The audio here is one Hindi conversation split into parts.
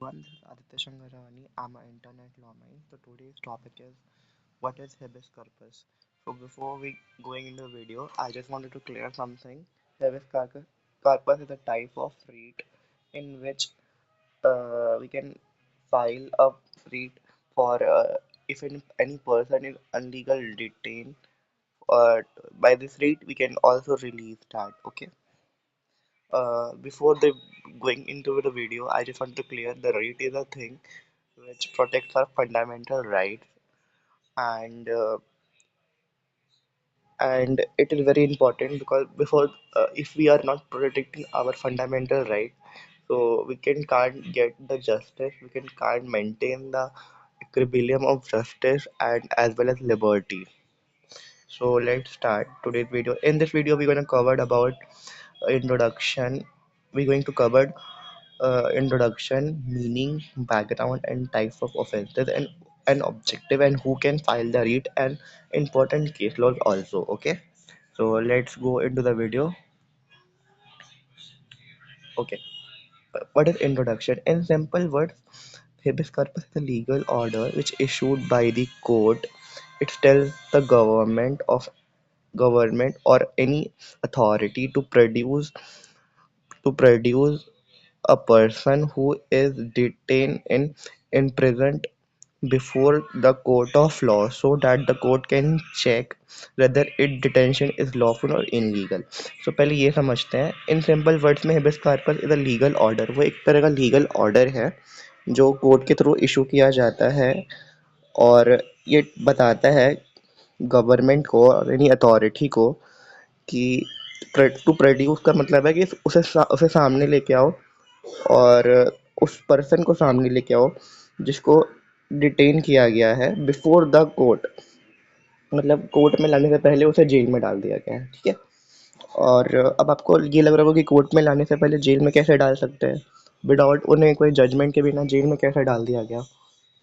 Everyone, this is Aditya Shangarani. I'm an internet lawman. So today's topic is what is habeas corpus. So before we going into the video, I just wanted to clear something. Corpus is a type of writ in which we can file a writ for if any person is illegal detained. By this writ, we can also release that. Okay. Before the going into the video, I just want to clear the right is a thing which protects our fundamental rights, and uh, and it is very important because before if we are not protecting our fundamental right, so we can't get the justice, we can't maintain the equilibrium of justice and as well as liberty. So let's start today's video. In this video, we're going to cover about introduction. We're going to cover introduction, meaning, background, and types of offences, and an objective, and who can file the writ, and important case laws also. Okay, so let's go into the video. Okay, what is introduction? In simple words, habeas corpus is a legal order which issued by the court. It tells the government or any authority to produce a person who is detained in imprisoned before the court of law so that the court can check whether its detention is lawful or illegal. So पहले ये समझते हैं इन सिंपल वर्ड्स में habeas corpus is a legal order, वो एक तरह का लीगल ऑर्डर है जो कोर्ट के थ्रू इशू किया जाता है और ये बताता है गवर्नमेंट को और एनी अथॉरिटी को कि टू प्रोड्यूस का मतलब है कि उसे सामने लेके आओ और उस पर्सन को सामने लेके आओ जिसको डिटेन किया गया है बिफोर द कोर्ट, मतलब कोर्ट में लाने से पहले उसे जेल में डाल दिया गया है। ठीक है। और अब आपको ये लग रहा होगा कि कोर्ट में लाने से पहले जेल में कैसे डाल सकते हैं, विदाउट उन्हें कोई जजमेंट के बिना जेल में कैसे डाल दिया गया,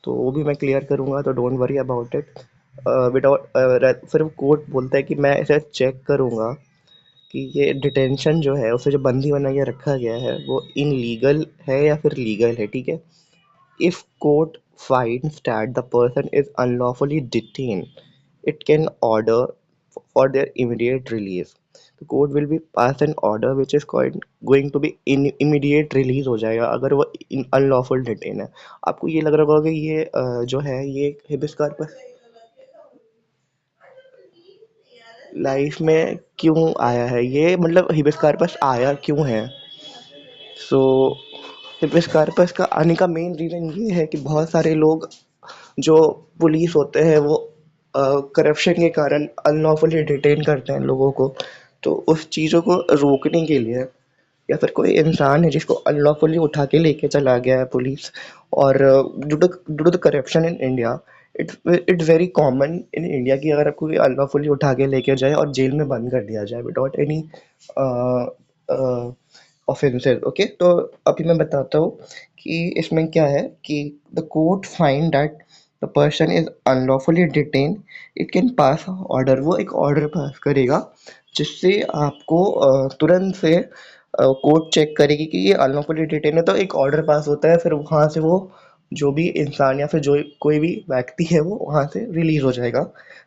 तो वो भी मैं क्लियर करूंगा, तो don't worry about it. Without सिर्फ कोर्ट बोलता है कि मैं इसे चेक करूंगा कि ये डिटेंशन जो है उसे जो बंदी बना के रखा गया है वो इनलीगल है या फिर लीगल है। ठीक है। If court finds that the person is unlawfully detained, it can order for their immediate release. The court will be pass an order which is going to be in immediate release हो जाएगा अगर वो unlawful detain है। आपको ये लग रहा होगा कि ये जो है ये habeas corpus लाइफ में क्यों आया है, ये मतलब habeas corpus आया क्यों है। सो habeas corpus का आने का मेन रीज़न ये है कि बहुत सारे लोग जो पुलिस होते हैं वो करप्शन के कारण अनलॉफुली डिटेन करते हैं लोगों को, तो उस चीज़ों को रोकने के लिए या फिर कोई इंसान है जिसको अनलॉफुली उठा के लेके चला गया है पुलिस, और due to corruption in India, it's very common in India कि अगर आपको कोई अनलॉफुली उठा के लेके जाए और जेल में बंद कर दिया जाए विदाउट एनी ऑफेंसेस। ओके, तो अभी मैं बताता हूँ कि इसमें क्या है कि the court find that the person is unlawfully detain, it can pass order, वो एक ऑर्डर पास करेगा जिससे आपको तुरंत से कोर्ट चेक करेगी कि ये अनलॉफुली डिटेन है, तो एक ऑर्डर पास होता है, फिर वहाँ से वो जो भी इंसान या फिर जो कोई भी व्यक्ति है वो वहाँ से रिलीज हो जाएगा।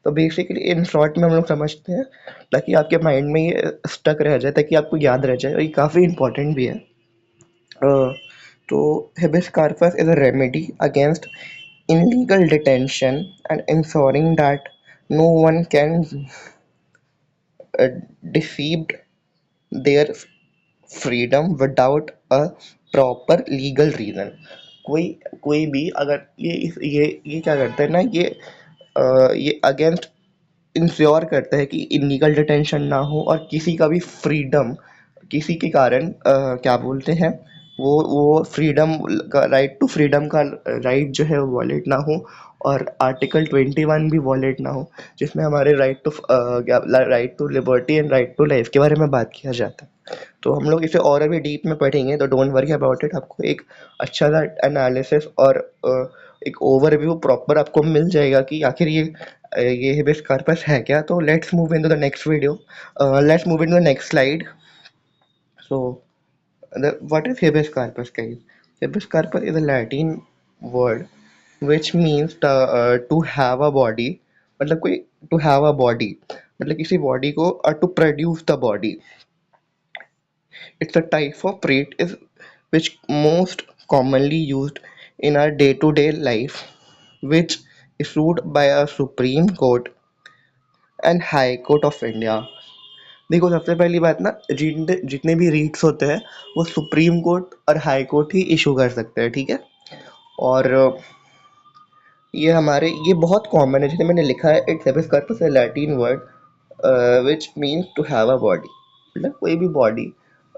तो बेसिकली इन शॉर्ट में हम लोग समझते हैं ताकि आपके माइंड में ये स्टक रह जाए, ताकि आपको याद रह जाए, और ये काफ़ी इंपॉर्टेंट भी है। तो habeas corpus is a remedy against illegal detention and ensuring that no one can uh, deceive their freedom without a proper legal reason। कोई कोई भी अगर ये क्या करता है ना, ये अगेंस्ट इंश्योर करता है कि इलीगल डिटेंशन ना हो और किसी का भी फ्रीडम किसी के कारण क्या बोलते हैं वो फ्रीडम का राइट टू फ्रीडम का राइट जो है वो वॉलेट ना हो, और आर्टिकल 21 भी वॉलेट ना हो जिसमें हमारे right to liberty and right to life के बारे में बात किया जाता है। तो हम लोग इसे और भी डीप में पढ़ेंगे, तो डोंट वरी अबाउट इट। आपको एक अच्छा सा एनालिसिस और एक ओवरव्यू प्रॉपर आपको मिल जाएगा कि आखिर ये habeas corpus है क्या। तो let's move into the next video, let's move into the next slide. So, what is habeas corpus, guys? habeas corpus is a Latin word which means to have a body, मतलब कोई to have a body मतलब किसी body को to produce the body. It's a type of writ is which most commonly used in our day-to-day life, which issued by a Supreme Court and High Court of India. देखो सबसे पहली बात ना, जितने जितने भी रीट्स होते हैं वो सुप्रीम कोर्ट और हाई कोर्ट ही इशू कर सकते हैं, ठीक है। और ये बहुत कॉमन है, जैसे मैंने लिखा है, इट्स हेबियस कॉर्पस है Latin word which means to have a body, मतलब कोई भी बॉडी।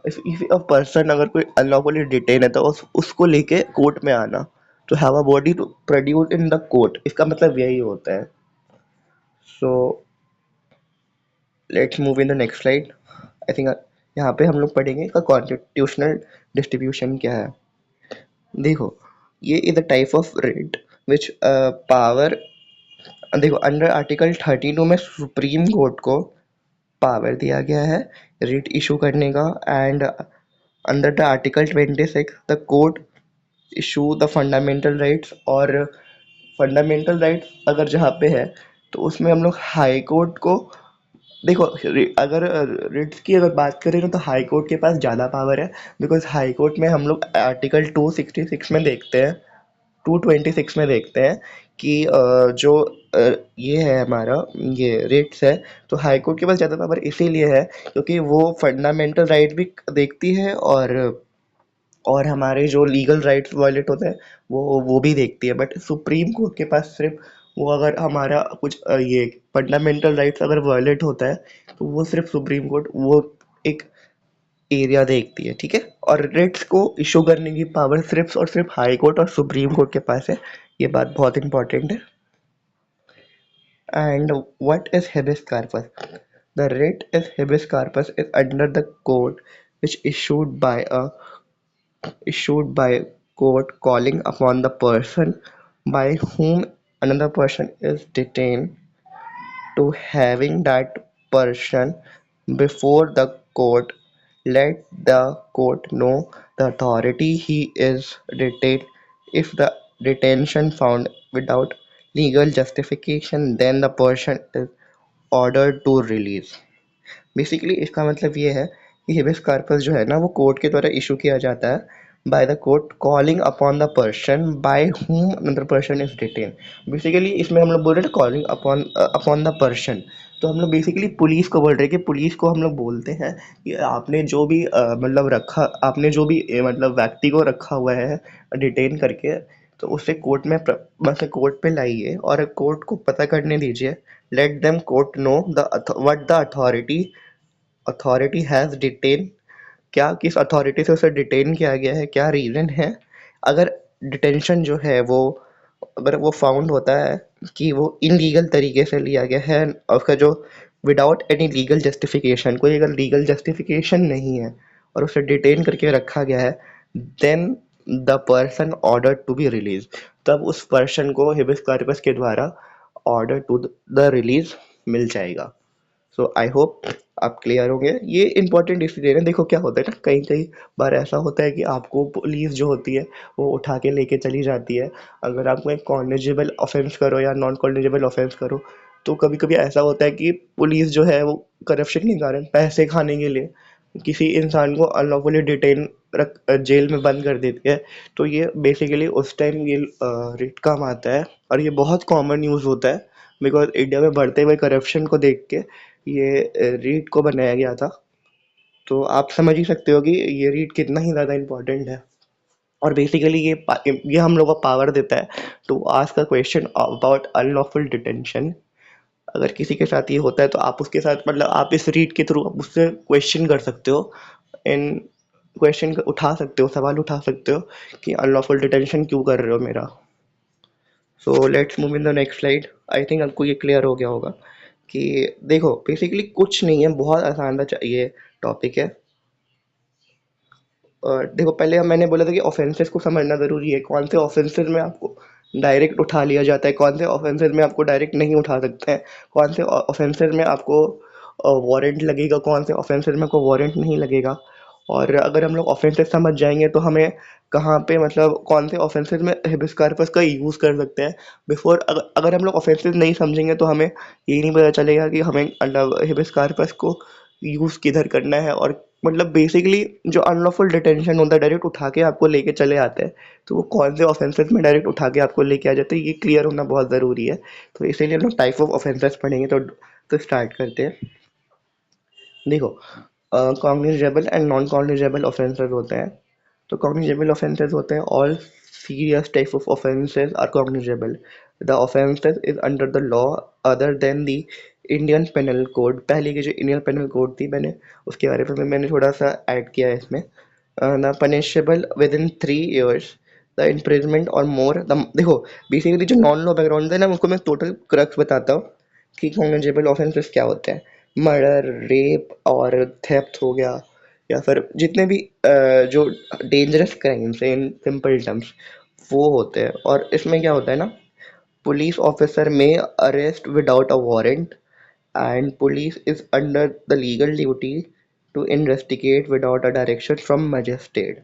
इफ अ पर्सन अगर कोई अनलॉफुली डिटेन है तो उसको लेके कोर्ट में आना, to have a body to produce in the court, इसका मतलब यही होता है। So let's move in the next slide. I think यहाँ पे हम लोग पढ़ेंगे इसका कॉन्स्टिट्यूशनल डिस्ट्रीब्यूशन क्या है। देखो, ये is the type of writ which power, देखो अंडर आर्टिकल 32 में सुप्रीम कोर्ट को पावर दिया गया है रिट इशू करने का, and under the article 26 the court issue the fundamental rights. और फंडामेंटल राइट्स अगर जहाँ पे है तो उसमें हम लोग हाई कोर्ट को, देखो अगर रिट्स की अगर बात करें ना तो हाई कोर्ट के पास ज़्यादा पावर है, बिकॉज हाई कोर्ट में हम लोग आर्टिकल 266 में देखते हैं, 226 में देखते हैं कि जो ये है हमारा, ये रिट्स है, तो हाई कोर्ट के पास ज़्यादा पावर इसीलिए है क्योंकि वो फंडामेंटल राइट भी देखती है और हमारे जो लीगल राइट्स वायलेट होते हैं वो भी देखती है। बट सुप्रीम कोर्ट के पास सिर्फ वो, अगर हमारा कुछ ये फंडामेंटल राइट्स अगर वायलेट होता है तो वो सिर्फ सुप्रीम कोर्ट वो एक एरिया देखती है, ठीक है। और रिट्स को इशू करने की पावर सिर्फ और सिर्फ हाई कोर्ट और सुप्रीम कोर्ट के पास है, ये बात बहुत इंपॉर्टेंट है। And what is habeas corpus? The writ is habeas corpus is under the court which issued by court calling upon the person by whom another person is detained to having that person before the court, let the court know the authority he is detained. If the detention found without legal justification, then the person is ordered to release. Basically इसका मतलब ये है कि हेबियस कॉर्पस जो है ना वो कोर्ट के द्वारा इशू किया जाता है by the court calling upon the person by whom another person is detained। Basically इसमें हम लोग बोल रहे थे calling upon upon the person, तो हम लोग बेसिकली पुलिस को बोल रहे हैं कि पुलिस को हम लोग बोलते हैं कि आपने जो भी मतलब रखा, आपने जो भी मतलब व्यक्ति को रखा हुआ है डिटेन करके, तो उसे कोर्ट में मतलब कोर्ट पे लाइए और कोर्ट को पता करने दीजिए। Let them court know the what the authority has detain, क्या किस अथॉरिटी से उसे डिटेन किया गया है, क्या रीज़न है। अगर डिटेंशन जो है वो, अगर वो फाउंड होता है कि वो इनलीगल तरीके से लिया गया है और उसका जो विदाउट एनी लीगल जस्टिफिकेशन, कोई अगर लीगल जस्टिफिकेशन नहीं है और उसे डिटेन करके रखा गया है, then the person order to be release, तब उस पर्सन को हेबियस कॉर्पस के द्वारा ऑर्डर टू द रिलीज मिल जाएगा। सो आई होप आप क्लियर होंगे। ये इंपॉर्टेंट इसलिए है, देखो क्या होता है ना, कई कई बार ऐसा होता है कि आपको पुलिस जो होती है वो उठा के लेके चली जाती है। अगर आप कोई कॉग्निजेबल ऑफेंस करो या नॉन कॉग्निजेबल ऑफेंस करो, तो कभी कभी ऐसा होता है कि पुलिस जो है वो करप्शन के कारण पैसे खाने के लिए किसी इंसान को अनलॉफुली डिटेन रख जेल में बंद कर देती है। तो ये बेसिकली उस टाइम ये रिट काम आता है और ये बहुत कॉमन यूज़ होता है बिकॉज इंडिया में बढ़ते हुए करप्शन को देख के ये रीट को बनाया गया था। तो आप समझ ही सकते हो कि ये रीट कितना ही ज़्यादा इम्पोर्टेंट है। और बेसिकली ये हम लोग को पावर देता है to ask a question about unlawful detention. अगर किसी के साथ ये होता है तो आप उसके साथ, मतलब आप इस रीट के थ्रू आप उससे क्वेश्चन कर सकते हो, इन क्वेश्चन उठा सकते हो, सवाल उठा सकते हो कि अनलॉफुल डिटेंशन क्यों कर रहे हो मेरा। सो let's move in the next slide. I think आपको ये क्लियर हो गया होगा कि देखो बेसिकली कुछ नहीं है, बहुत आसान सा ये टॉपिक है। देखो पहले मैंने बोला था कि ऑफेंसेस को समझना ज़रूरी है, कौन से ऑफेंसेस में आपको डायरेक्ट उठा लिया जाता है, कौन से ऑफेंसेस में आपको डायरेक्ट नहीं उठा सकते हैं, कौन से ऑफेंसेस में आपको वारंट लगेगा, कौन से ऑफेंसेस में आपको वारंट नहीं लगेगा। और अगर हम लोग ऑफेंसेस समझ जाएंगे तो हमें कहाँ पे मतलब कौन से ऑफेंसेस में हेबियस कॉर्पस का यूज़ कर सकते हैं बिफोर। अगर हम लोग ऑफेंसेस नहीं समझेंगे तो हमें ये नहीं पता चलेगा कि हमें मतलब हेबियस कॉर्पस को यूज़ किधर करना है। और मतलब बेसिकली जो अनलॉफुल डिटेंशन होता है डायरेक्ट उठा के आपको लेके चले आते हैं, तो वो कौन से ऑफेंसेस में डायरेक्ट उठा के आपको लेके आ जाते हैं ये क्लियर होना बहुत ज़रूरी है। तो इसीलिए हम लोग टाइप ऑफ ऑफेंसेस पढ़ेंगे। तो स्टार्ट करते हैं। देखो, cognizable and non cognizable offences होते हैं। तो कॉग्निजेबल ऑफेंसेस होते हैं all serious type of offenses are cognizable. The offenses is under the law other than the Indian Penal Code। पहले की जो इंडियन पेनल कोड थी मैंने उसके बारे में मैंने थोड़ा सा ऐड किया है इसमें। The punishable with in 3 years the imprisonment और मोर द। देखो, बेसिकली जो नॉन लॉ बैकग्राउंड है ना उसको मैं टोटल क्रक्स बताता हूँ कि कॉग्निजेबल ऑफेंसेस क्या होते हैं। मर्डर, रेप और थेफ्ट हो गया, या फिर जितने भी जो डेंजरस क्राइम्स हैं इन सिंपल टर्म्स वो होते हैं। और इसमें क्या होता है ना, पुलिस ऑफिसर में arrest without a warrant and police is under the legal duty to investigate without a direction from magistrate.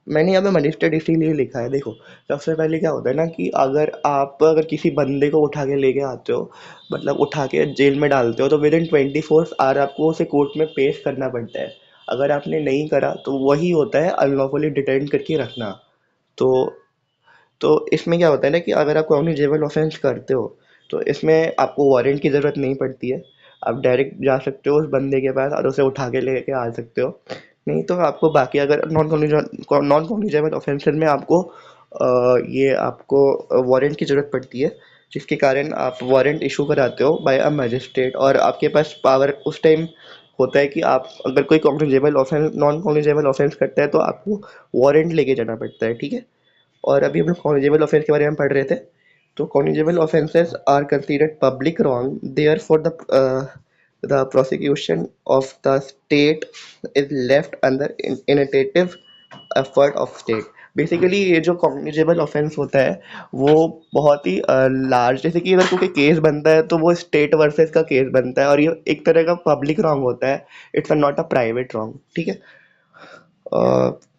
मैंने यहाँ पे मजिस्ट्रेट इसीलिए लिखा है। देखो, सबसे पहले क्या होता है ना कि अगर किसी बंदे को उठा के लेके आते हो, मतलब उठा के जेल में डालते हो, तो विद इन 24 आवर आपको उसे कोर्ट में पेश करना पड़ता है। अगर आपने नहीं करा तो वही होता है अनलॉफुली डिटेन करके रखना। तो इसमें क्या होता है ना कि अगर आप कॉग्निजेबल ऑफेंस करते हो तो इसमें आपको वारंट की ज़रूरत नहीं पड़ती है। आप डायरेक्ट जा सकते हो उस बंदे के पास और उसे उठा के लेके आ सकते हो। नहीं तो आपको बाकी अगर नॉन कॉग्निजेबल ऑफेंसेस में ये आपको वारंट की ज़रूरत पड़ती है, जिसके कारण आप वारंट इशू कराते हो बाय अ मजिस्ट्रेट। और आपके पास पावर उस टाइम होता है कि आप अगर कोई cognizable offence non cognizable offence करता है तो आपको वारंट लेके जाना पड़ता है, ठीक है। और अभी हम लोग कॉग्निजेबल ऑफेंस के बारे में पढ़ रहे थे। तो cognizable offences are considered public wrong there for the prosecution of the state is left under initiative effort of state. Basically ये जो कॉग्निजेबल ऑफेंस होता है वो बहुत ही लार्ज, जैसे कि अगर कोई केस बनता है तो वो स्टेट वर्सेस का केस बनता है और ये एक तरह का पब्लिक रॉन्ग होता है। It's not a private wrong, ठीक है।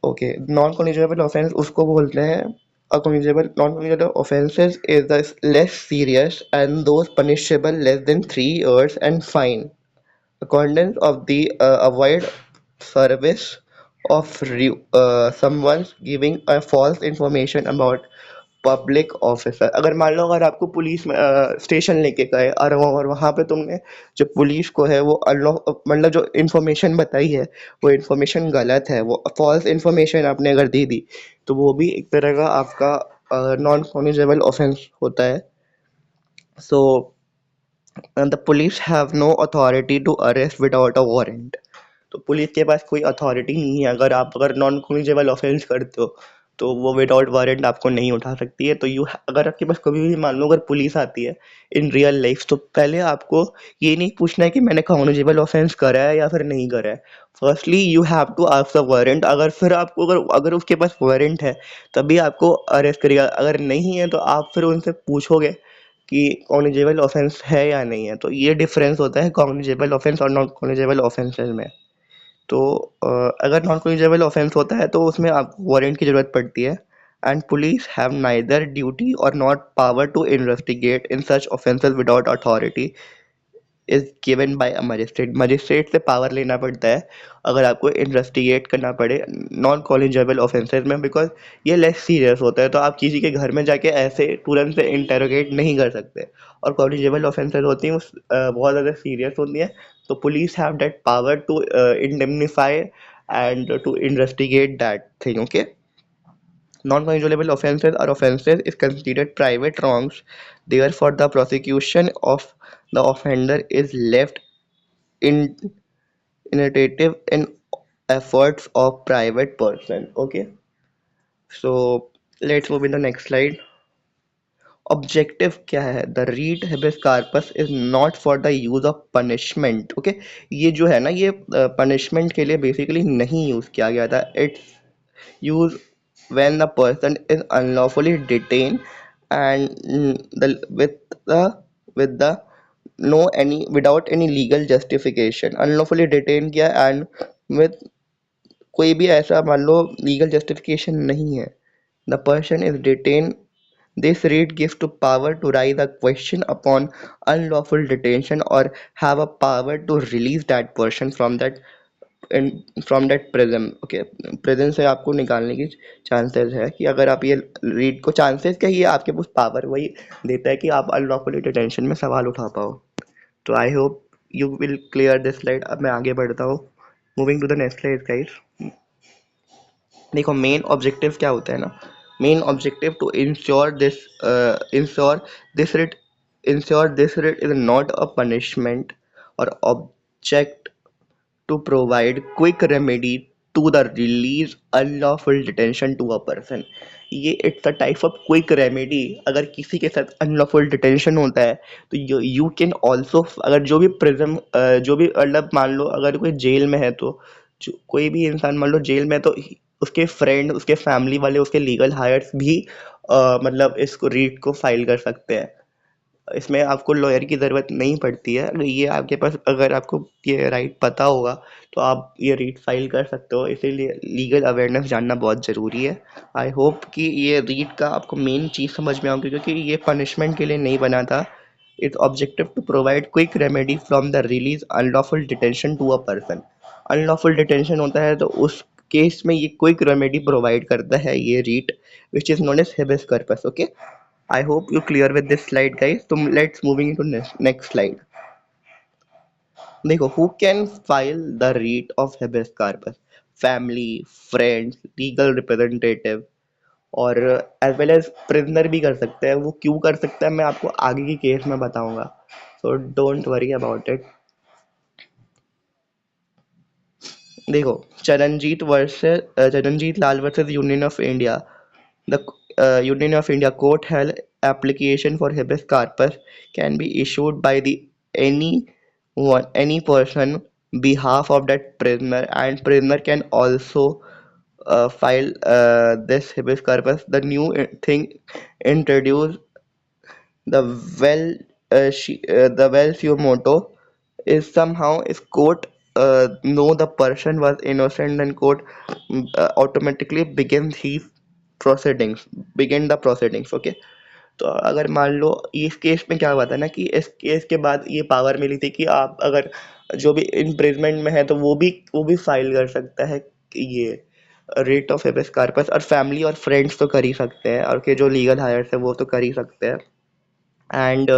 ओके, नॉन कॉग्निजेबल ऑफेंस उसको बोलते हैं cognizable. Non cognizable offences is the less serious and those punishable less than 3 years and fine accordance of the avoid service of someone giving a false information about public officer. अगर मान लो अगर आपको पुलिस में स्टेशन लेके गए और वहाँ पे तुमने जो पुलिस को है वो मतलब जो इन्फॉर्मेशन बताई है वो इन्फॉर्मेशन गलत है, वो फॉल्स इन्फॉर्मेशन आपने अगर दे दी, तो वो भी एक तरह का आपका नॉन कॉग्निजेबल ऑफेंस होता है। So the police have no authority to arrest without a warrant. तो पुलिस के पास कोई अथॉरिटी नहीं है, अगर नॉन कम्युनिकेबल ऑफेंस करते हो तो वो विदाउट वारंट आपको नहीं उठा सकती है। तो अगर आपके पास कभी भी मान लो अगर पुलिस आती है इन रियल लाइफ, तो पहले आपको ये नहीं पूछना है कि मैंने कम्युनिकेबल ऑफेंस करा है या फिर नहीं करा है। Firstly you have to ask the warrant. अगर फिर आपको अगर अगर उसके पास वारंट है तभी आपको अरेस्ट करेगा, अगर नहीं है तो आप फिर उनसे पूछोगे कि कॉग्निजेबल ऑफेंस है या नहीं है। तो ये डिफरेंस होता है कॉग्निजेबल ऑफेंस और नॉन कॉग्निजेबल ऑफेंसेस में। तो अगर नॉन कॉग्निजेबल ऑफेंस होता है तो उसमें आपको वारंट की ज़रूरत पड़ती है। And police have neither duty और not power to investigate in such offences without authority is given by a magistrate. Magistrate से पावर लेना पड़ता है अगर आपको इन्वेस्टिगेट करना पड़े नॉन कॉग्निजेबल ऑफेंसेस में, बिकॉज ये लेस सीरियस होता है। तो आप किसी के घर में जाके ऐसे तुरंत से इंटेरोगेट नहीं कर सकते। और कॉग्निजेबल ऑफेंसेस होती हैं बहुत ज़्यादा सीरियस होती हैं। तो police have that power to indemnify and to investigate that thing, okay? Non-controllable offenses are offenses is considered private wrongs. Therefore, the prosecution of the offender is left in initiative in efforts of private person. Okay, so let's move in the next slide. Objective क्या है? The writ habeas corpus is not for the use of punishment. Okay, ये जो है ना ये पनिशमेंट के लिए बेसिकली नहीं यूज किया गया था। It's use when the person is unlawfully detained and the with the no any without any legal justification। unlawfully detained किया and with कोई भी ऐसा मान लो लीगल जस्टिफिकेशन नहीं है, the person is detain, this writ gives to power to raise a question upon unlawful detention or have a power to release that person from that in from that prison. Okay, prison से आपको निकालने की चांसेस है कि अगर आप ये रीड को चांसेस क्या, ये आपके पास पावर वही देता है कि आप अनलॉफुली डिटेंशन में सवाल उठा पाओ. तो I hope you will clear this slide. अब मैं आगे बढ़ता हूँ. Moving to the next slide guys. देखो मेन ऑब्जेक्टिव क्या होता है ना. Main objective to ensure this writ ensure this writ is not a punishment और object to provide quick remedy to the release unlawful detention to a person. ये it's a type of quick remedy. अगर किसी के साथ अनलॉफुल डिटेंशन होता है तो यू कैन ऑल्सो, अगर जो भी प्रिजन जो भी मतलब मान लो अगर कोई जेल में है तो कोई भी इंसान मान लो जेल में है तो उसके फ्रेंड, उसके फैमिली वाले, उसके लीगल हायर्स भी मतलब इसको रीट को फाइल कर सकते हैं. इसमें आपको लॉयर की ज़रूरत नहीं पड़ती है. अगर ये आपके पास, अगर आपको ये राइट पता होगा तो आप ये रीट फाइल कर सकते हो. इसीलिए लीगल अवेयरनेस जानना बहुत ज़रूरी है. आई होप कि ये रीट का आपको मेन चीज़ समझ में आऊँगी, क्योंकि ये पनिशमेंट के लिए नहीं बना था. It's objective to provide quick remedy from the release unlawful detention to a person. Unlawful detention होता है तो उस केस में ये क्विक रेमेडी प्रोवाइड करता है ये writ, which is known as habeas corpus. Okay, I hope you clear with this slide guys. So let's moving into next slide. देखो who can file the writ of habeas corpus? Family, friends, legal representative और as well as prisoner भी कर सकते हैं. वो क्यों कर सकता है मैं आपको आगे की केस में बताऊंगा. So don't worry about it. देखो Charanjit Lal versus Union of India. The Union of India court held application for habeas corpus can be issued by the any person behalf of that prisoner, and prisoner can also file this habeas corpus. The new thing introduced the the well suo moto is somehow is court know the person was innocent, and court automatically begin the proceedings. Okay, तो अगर मान लो इस केस में क्या हुआ था ना कि इस केस के बाद ये पावर मिली थी कि आप अगर जो भी इम्प्रिजमेंट में है तो वो भी फाइल कर सकता है ये रेट ऑफ हेबेस कार्पस. और फैमिली और फ्रेंड्स तो कर ही सकते हैं, और के जो लीगल हायर्स है वो तो कर ही सकते हैं. एंड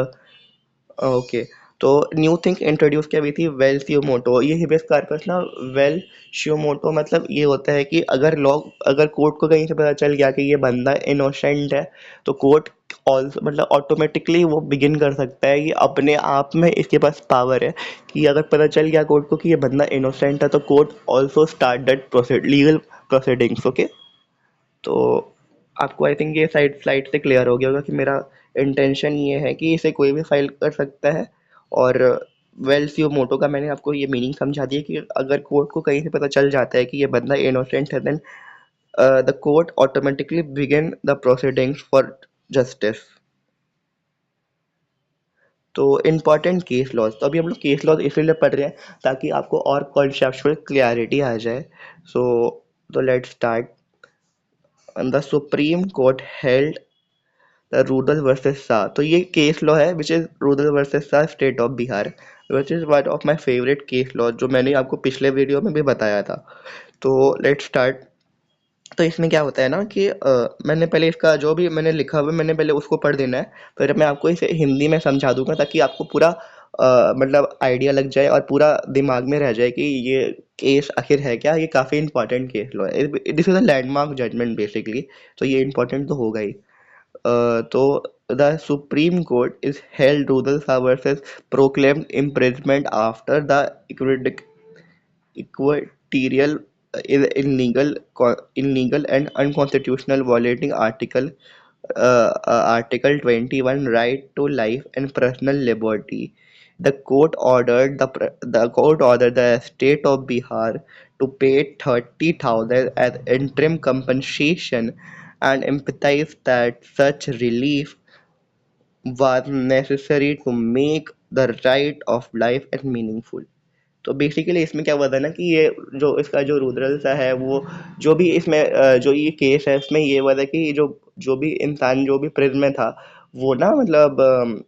ओके, तो न्यू थिंग इंट्रोड्यूस क्या हुई थी, वेल शियोमोटो. ये हिबियस कार्पस ना, वेल शियोमोटो मतलब ये होता है कि अगर कोर्ट को कहीं से पता चल गया कि ये बंदा इनोसेंट है तो कोर्ट ऑल्सो मतलब ऑटोमेटिकली वो बिगिन कर सकता है कि अपने आप में इसके पास पावर है कि अगर पता चल गया कोर्ट को कि ये बंदा इनोसेंट है तो court also start that proceed legal proceedings. Okay, तो आपको आई थिंक ये स्लाइड से क्लियर हो गया होगा कि मेरा इंटेंशन ये है कि इसे कोई भी फाइल कर सकता है. और वेल सीओ मोटो का मैंने आपको ये मीनिंग समझा दिया कि अगर कोर्ट को कहीं से पता चल जाता है कि ये बंदा इनोसेंट है, then the court automatically begin the proceedings for justice. तो इम्पॉर्टेंट केस लॉज, तो अभी हम लोग केस लॉज इसलिए पढ़ रहे हैं ताकि आपको और कॉन्सेप्चुअल क्लैरिटी आ जाए. सो तो let's start. The Supreme court held rural versus Shah. तो ये केस लॉ है which is rural versus Shah state of Bihar, which is one of my favourite case law जो मैंने आपको पिछले वीडियो में भी बताया था. तो लेट्स स्टार्ट. तो इसमें क्या होता है ना कि मैंने पहले इसका जो भी मैंने लिखा हुआ है मैंने पहले उसको पढ़ देना है, फिर मैं आपको इसे हिंदी में समझा दूंगा ताकि आपको पूरा मतलब आइडिया लग जाए और पूरा दिमाग में रह जाए कि ये केस आखिर है क्या. ये काफ़ी इंपॉर्टेंट केस लॉ है. This is a landmark judgment basically, तो ये इंपॉर्टेंट तो होगा ही. So the Supreme Court is held Rudal Shah versus proclaimed imprisonment after the equatorial is illegal and unconstitutional, violating Article 21 right to life and personal liberty. The court ordered the state of Bihar to pay 30,000 as interim compensation and emphasized that such relief was necessary to make the right of life and meaningful. तो बेसिकली इसमें क्या हुआ था ना कि ये जो इसका जो रुद्रल सा है वो जो भी इसमें जो ये केस है उसमें ये हुआ था कि जो जो भी इंसान जो भी प्रिजन में था वो ना मतलब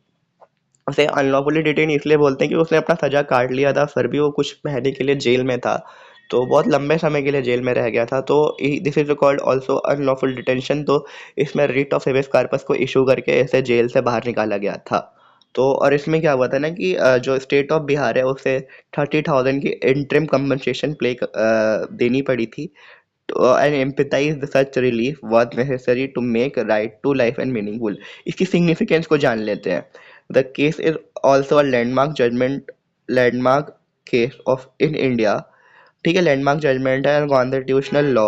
उसे अनलॉफुली डिटेन इसलिए बोलते हैं कि उसने अपना सजा काट लिया था, फिर भी वो कुछ महीने के लिए जेल में था, तो बहुत लंबे समय के लिए जेल में रह गया था। तो this is called also unlawful detention. तो इसमें रिट ऑफ हेबियस कॉर्पस को इशू करके इसे जेल से बाहर निकाला गया था। तो और इसमें क्या हुआ था ना कि जो स्टेट ऑफ बिहार है उसे 30,000 की इंटरिम कंपनसेशन प्ले देनी पड़ी थी। And empathize such relief was necessary to make right to life and meaningful। इसकी सिग्निफिकेंस को जान लेते हैं। The case is also a landmark case of in India। ठीक है, लैंडमार्क जजमेंट है constitutional law.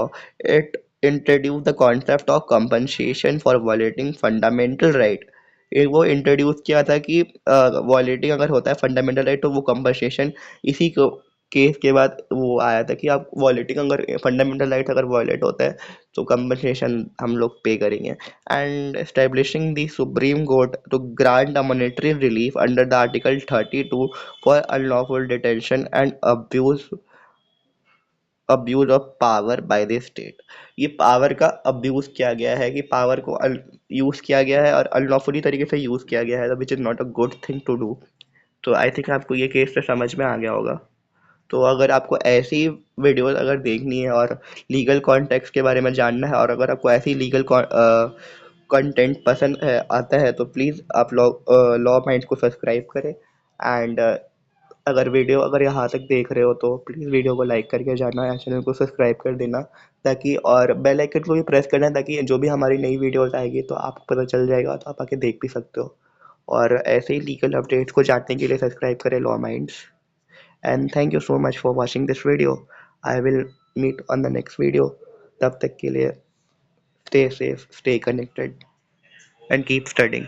It introduce the concept of compensation for violating fundamental right. एक वो इंट्रोड्यूस किया था कि वायलेटिंग अगर होता है फंडामेंटल राइट तो वो कंपनसेशन इसी को केस के बाद वो आया था कि आप वायलेटिंग अगर फंडामेंटल राइट अगर वायलेट होता है तो कंपनसेशन हम लोग पे करेंगे। And establishing the Supreme Court to grant a monetary relief under the article 32 for unlawful detention and abuse of power by the state. ये पावर का अब्यूज किया गया है कि पावर को यूज किया गया है और अनलॉफुली तरीके से यूज किया गया है, which is not a good thing to do. तो आई थिंक आपको ये केस तो समझ में आ गया होगा। तो अगर आपको ऐसी वीडियोस अगर देखनी है और लीगल कॉन्टेक्स्ट के बारे में जानना है और अगर आपको ऐसी लीगल कंटेंट पसंद है आता है तो प्लीज़ आप लॉ माइंड्स को सब्सक्राइब करें। एंड अगर वीडियो अगर यहाँ तक देख रहे हो तो प्लीज़ वीडियो को लाइक करके जाना है, चैनल को सब्सक्राइब कर देना ताकि, और बेल आइकन को भी प्रेस करना ताकि जो भी हमारी नई वीडियोस आएगी तो आपको पता चल जाएगा, तो आप आके देख भी सकते हो। और ऐसे ही लीगल अपडेट्स को जानने के लिए सब्सक्राइब करें law minds. And thank you so much for watching this video. I will meet on the next video. तब तक के लिए stay safe, stay connected and keep studying.